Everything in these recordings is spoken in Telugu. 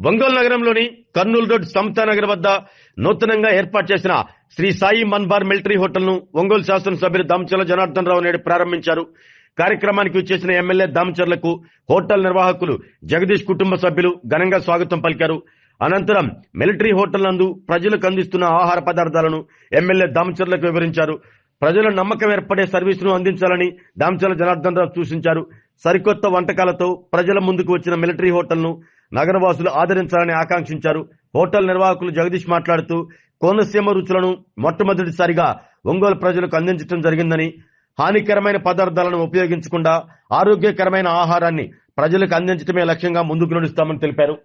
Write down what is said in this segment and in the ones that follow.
ఒంగోలు నగరంలోని కర్నూలు రోడ్ సమతానగర్ వద్ద నూతనంగా ఏర్పాటు చేసిన శ్రీ సాయి మన్బార్ మిలిటరీ హోటల్ ను ఒంగోలు శాసనసభ్యులు దామచర్ల జనార్దన్ రావు నేడు ప్రారంభించారు. కార్యక్రమానికి వచ్చేసిన ఎమ్మెల్యే దామచర్లకు హోటల్ నిర్వాహకులు జగదీష్ కుటుంబ సభ్యులు ఘనంగా స్వాగతం పలికారు. అనంతరం మిలిటరీ హోటల్ నందు ప్రజలకు అందిస్తున్న ఆహార పదార్థాలను ఎమ్మెల్యే దామచర్లకు వివరించారు. ప్రజల నమ్మకం ఏర్పడే సర్వీసును అందించాలని దామచర్ల జనార్దన్ రావు సూచించారు. సరికొత్త వంటకాలతో ప్రజల ముందుకు వచ్చిన మిలిటరీ హోటల్ ను నగరవాసులు ఆదరించాలని ఆకాంక్షించారు. హోటల్ నిర్వాహకులు జగదీష్ మాట్లాడుతూ కోనసీమ రుచులను మొట్టమొదటిసారిగా ఒంగోలు ప్రజలకు అందించడం జరిగిందని, హానికరమైన పదార్థాలను ఉపయోగించకుండా ఆరోగ్యకరమైన ఆహారాన్ని ప్రజలకు అందించడమే లక్ష్యంగా ముందుకు నడుస్తామని తెలిపారు.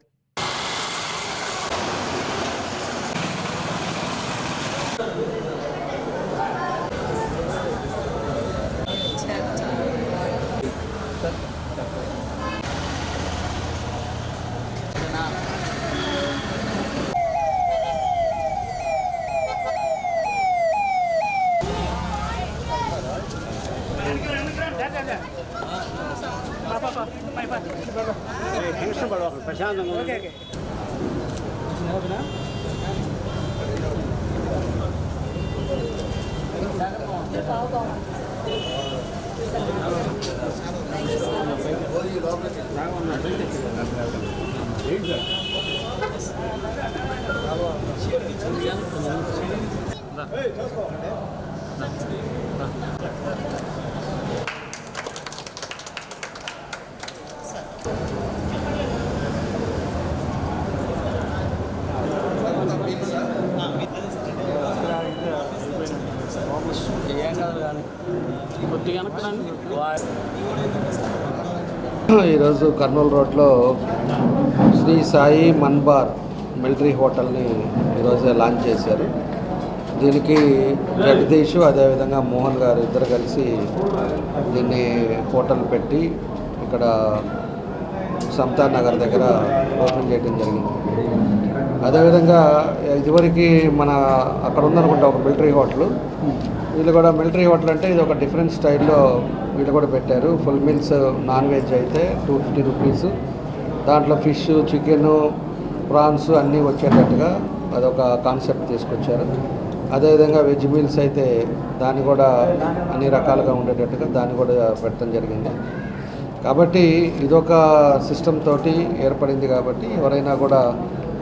ఈరోజు కర్నూలు రోడ్లో శ్రీ సాయి మన్బార్ మిలిటరీ హోటల్ని ఈరోజే లాంచ్ చేశారు. దీనికి జగదీష్ అదేవిధంగా మోహన్ గారు ఇద్దరు కలిసి దీన్ని హోటల్ పెట్టి ఇక్కడ సమతార్ నగర్ దగ్గర ఓపెన్ చేయడం జరిగింది. అదేవిధంగా ఇదివరకు మన అక్కడ ఉందనుకుంటా ఒక మిలిటరీ హోటల్, వీళ్ళు కూడా మిలిటరీ హోటల్ అంటే ఇది ఒక డిఫరెంట్ స్టైల్లో వీళ్ళు కూడా పెట్టారు. ఫుల్ మీల్స్ నాన్ వెజ్ అయితే 250 రూపీస్, దాంట్లో ఫిష్, చికెను, ప్రాన్స్ అన్నీ వచ్చేటట్టుగా అదొక కాన్సెప్ట్ తీసుకొచ్చారు. అదేవిధంగా వెజ్ మీల్స్ అయితే దాన్ని కూడా అన్ని రకాలుగా ఉండేటట్టుగా దాన్ని కూడా పెట్టడం జరిగింది. కాబట్టి ఇదొక సిస్టమ్ తోటి ఏర్పడింది. కాబట్టి ఎవరైనా కూడా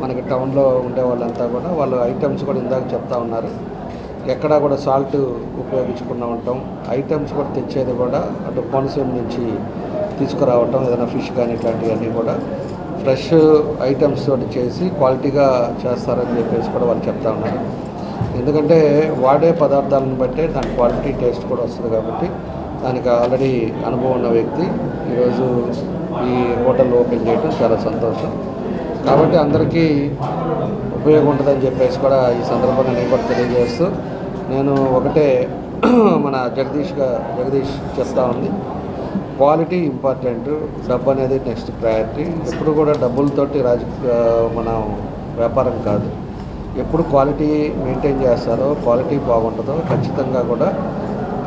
మనకి టౌన్లో ఉండే వాళ్ళంతా కూడా వాళ్ళ ఐటమ్స్ కూడా ఇందాక చెప్తా ఉన్నారు, ఎక్కడా కూడా సాల్ట్ ఉపయోగించకుండా ఉండటం, ఐటమ్స్ కూడా తెచ్చేది కూడా అటు కోనసీమ నుంచి తీసుకురావటం, ఏదైనా ఫిష్ కానీ ఇట్లాంటివన్నీ కూడా ఫ్రెష్ ఐటమ్స్ తోటి చేసి క్వాలిటీగా చేస్తారని చెప్పేసి కూడా వాళ్ళు చెప్తా ఉన్నారు. ఎందుకంటే వాడే పదార్థాలను బట్టే దాని క్వాలిటీ టేస్ట్ కూడా వస్తుంది. కాబట్టి దానికి ఆల్రెడీ అనుభవం ఉన్న వ్యక్తి ఈరోజు ఈ హోటల్ ఓపెన్ చేయడం చాలా సంతోషం. కాబట్టి అందరికీ ఉపయోగం ఉంటుందని చెప్పేసి కూడా ఈ సందర్భంగా నేను కూడా తెలియజేస్తూ, నేను ఒకటే మన జగదీష్ చెప్తా ఉంది, క్వాలిటీ ఇంపార్టెంట్, డబ్బు అనేది నెక్స్ట్ ప్రయారిటీ. ఎప్పుడు కూడా డబ్బులతోటి మన వ్యాపారం కాదు. ఎప్పుడు క్వాలిటీ మెయింటైన్ చేస్తారో, క్వాలిటీ బాగుంటుందో ఖచ్చితంగా కూడా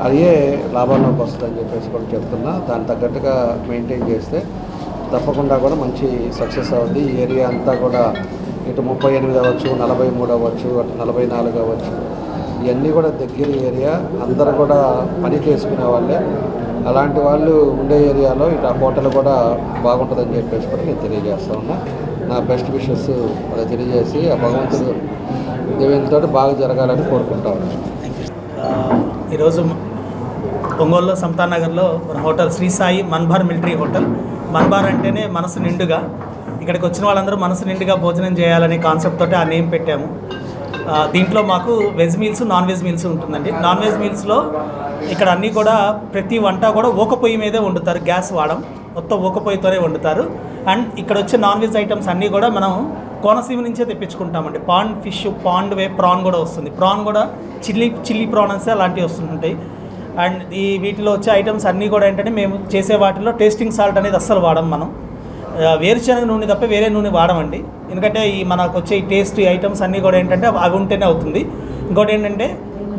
అదే లాభంలోకి వస్తుందని చెప్పేసి కూడా చెప్తున్నా. దాని తగ్గట్టుగా మెయింటైన్ చేస్తే తప్పకుండా కూడా మంచి సక్సెస్ అవుతుంది. ఈ ఏరియా అంతా కూడా ఇటు 38 అవ్వచ్చు, 43 అవ్వచ్చు, అటు 44 అవ్వచ్చు, ఇవన్నీ కూడా దగ్గర ఏరియా, అందరూ కూడా పని చేసుకునే వాళ్ళే. అలాంటి వాళ్ళు ఉండే ఏరియాలో ఇటు ఆ హోటల్ కూడా బాగుంటుందని చెప్పేసి కూడా నేను తెలియజేస్తా ఉన్నా. నా బెస్ట్ విషెస్ అలా తెలియజేసి ఆ భగవంతుడు దేవునితో బాగా జరగాలని కోరుకుంటా ఉన్నాను. ఈరోజు ఒంగోలులో సమతార్ నగర్లో మన hotel Sri Sai Manbar military hotel. Manbar అంటేనే మనసు నిండుగా, ఇక్కడికి వచ్చిన వాళ్ళందరూ మనసు నిండుగా భోజనం చేయాలనే కాన్సెప్ట్ తోటి ఆ నేమ్ పెట్టాము. దీంట్లో మాకు veg meals, non veg meals ఉంటుందండి. నాన్ వెజ్ మీల్స్లో ఇక్కడ అన్నీ కూడా ప్రతి వంట కూడా ఊక పొయ్యి మీదే వండుతారు, గ్యాస్ వాడం, మొత్తం ఊక పొయ్యితోనే వండుతారు. అండ్ ఇక్కడ వచ్చే నాన్ వెజ్ ఐటమ్స్ అన్నీ కూడా మనం కోనసీమ నుంచే తెప్పించుకుంటామండి. పాండ్ ఫిష్, పాండ్ ప్రాన్ కూడా వస్తుంది. ప్రాన్ కూడా చిల్లీ ప్రాన్ అంటే అలాంటివి వస్తుంటాయి. అండ్ వీటిలో వచ్చే ఐటమ్స్ అన్నీ కూడా ఏంటంటే మేము చేసే వాటిలో టేస్టింగ్ సాల్ట్ అనేది అస్సలు వాడం. మనం వేరుశనగ నూనె తప్ప వేరే నూనె వాడమండి. ఎందుకంటే మనకు వచ్చే ఈ టేస్ట్ ఐటమ్స్ అన్నీ కూడా ఏంటంటే అవి ఉంటేనే అవుతుంది. ఇంకోటి ఏంటంటే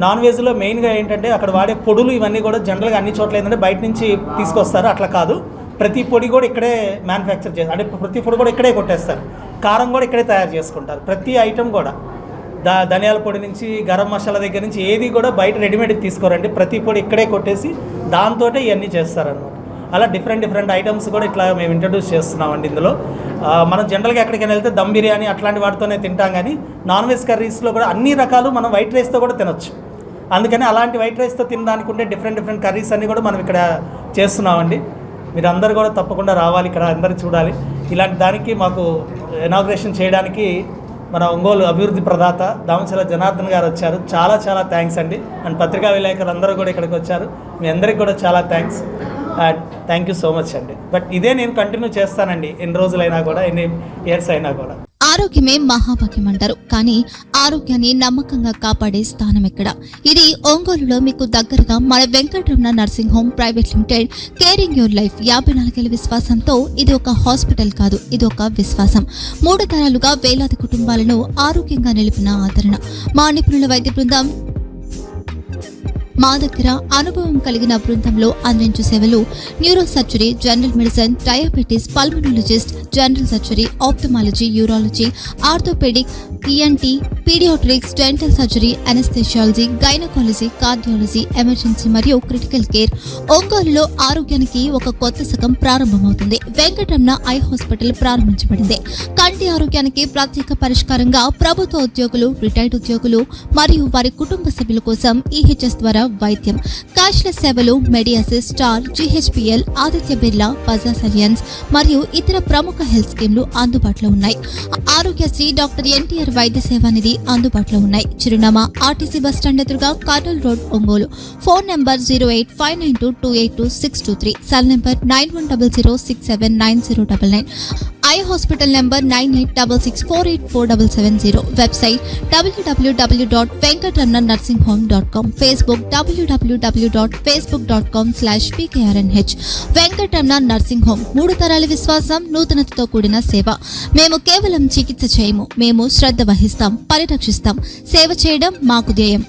నాన్ వెజ్లో మెయిన్గా ఏంటంటే అక్కడ వాడే పొడులు ఇవన్నీ కూడా జనరల్గా అన్ని చోట్ల ఏంటంటే బయట నుంచి తీసుకొస్తారు, అట్లా కాదు. ప్రతి పొడి కూడా ఇక్కడే మ్యానుఫ్యాక్చర్ చేస్తారు, అంటే ప్రతి పొడి కూడా ఇక్కడే కొట్టేస్తారు. కారం కూడా ఇక్కడే తయారు చేసుకుంటారు. ప్రతి ఐటెం కూడా ధనియాల పొడి నుంచి గరం మసాలా దగ్గర నుంచి ఏది కూడా బయట రెడీమేడ్ తీసుకోరండి. ప్రతి పొడి ఇక్కడే కొట్టేసి దాంతో ఇవన్నీ చేస్తారనమాట. అలా డిఫరెంట్ ఐటమ్స్ కూడా ఇట్లా మేము ఇంట్రడ్యూస్ చేస్తున్నామండి. ఇందులో మనం జనరల్గా ఎక్కడికైనా వెళ్తే దమ్ బిర్యానీ అట్లాంటి వాటితోనే తింటాం, కానీ నాన్ వెజ్ కర్రీస్లో కూడా అన్ని రకాలు మనం వైట్ రైస్తో కూడా తినొచ్చు. అందుకని అలాంటి వైట్ రైస్తో తినడానికి ఉండే డిఫరెంట్ కర్రీస్ అన్నీ కూడా మనం ఇక్కడ చేస్తున్నామండి. మీరు అందరు కూడా తప్పకుండా రావాలి, ఇక్కడ అందరూ చూడాలి. ఇలాంటి దానికి మాకు ఇనాగ్రేషన్ చేయడానికి మన ఒంగోలు అభివృద్ధి ప్రదాత దామచల జనార్దన్ గారు వచ్చారు. చాలా థ్యాంక్స్ అండి. అండ్ పత్రికా విలేకరులు అందరూ కూడా ఇక్కడికి వచ్చారు. మీ అందరికి కూడా చాలా thanks and thank you so much అండి. బట్ ఇదే నేను కంటిన్యూ చేస్తానండి, ఎన్ని రోజులైనా కూడా, ఎన్ని ఇయర్స్ అయినా కూడా. ఆరోగ్యమే మహాభాగ్యం అంటారు, కానీ ఆరోగ్యాన్ని నమ్మకంగా కాపాడే స్థానం ఎక్కడ? ఇది ఒంగోలులో మీకు దగ్గరగా మన Venkataramana nursing home private limited. Caring your life 54 ఏళ్ల విశ్వాసంతో ఇది ఒక హాస్పిటల్ కాదు, ఇది ఒక విశ్వాసం. 3 తరాలుగా వేలాది కుటుంబాలను ఆరోగ్యంగా నిలిపిన ఆదరణ. మా నిపుణుల వైద్య బృందం మా దగ్గర అనుభవం కలిగిన బృందంలో అందించే సేవలు neuro surgery, general medicine, diabetes, pulmonologist, general surgery, ophthalmology, urology, orthopaedic, ENT, paediatrics, dental surgery, anaesthesiology, gynaecology, cardiology, emergency మరియు క్రిటికల్ కేర్. ఒంగోలులో ఆరోగ్యానికి ఒక కొత్త శకం ప్రారంభమవుతుంది. వెంకటరమణ ఐ హాస్పిటల్ ప్రారంభించబడింది. కంటి ఆరోగ్యానికి ప్రత్యేక పరిష్కారంగా ప్రభుత్వ ఉద్యోగులు, రిటైర్డ్ ఉద్యోగులు మరియు వారి కుటుంబ సభ్యుల కోసం ఈహెచ్ఎస్ ద్వారా వైద్యం, క్యాష్లెస్ సేవలు, Medi Assist, Star, GHPL, Aditya Birla, Bajaj Allianz మరియు ఇతర ప్రముఖ హెల్త్ స్కీమ్లు అందుబాటులో ఉన్నాయి. ఆరోగ్యశ్రీ, డాక్టర్ ఎన్టీఆర్ వైద్య సేవా నిధి అందుబాటులో ఉన్నాయి. చిరునామా ఆర్టీసీ బస్టాండ్ ఎదురుగా, Kurnool road, Ongole. Phone number 08592282623, cell number 9100679099. Eye hospital number 9866484770. Website www.venkatramananursinghome.com. Facebook www.facebook.com/pkrnh. Venkataramana nursing home, 3 తరాల విశ్వాసం, నూతనతతో కూడిన సేవ. మేము కేవలం చికిత్స చేయము, మేము శ్రద్ధ వహిస్తాం, పరిరక్షిస్తాం. సేవ చేయడం మాకు ధ్యేయం.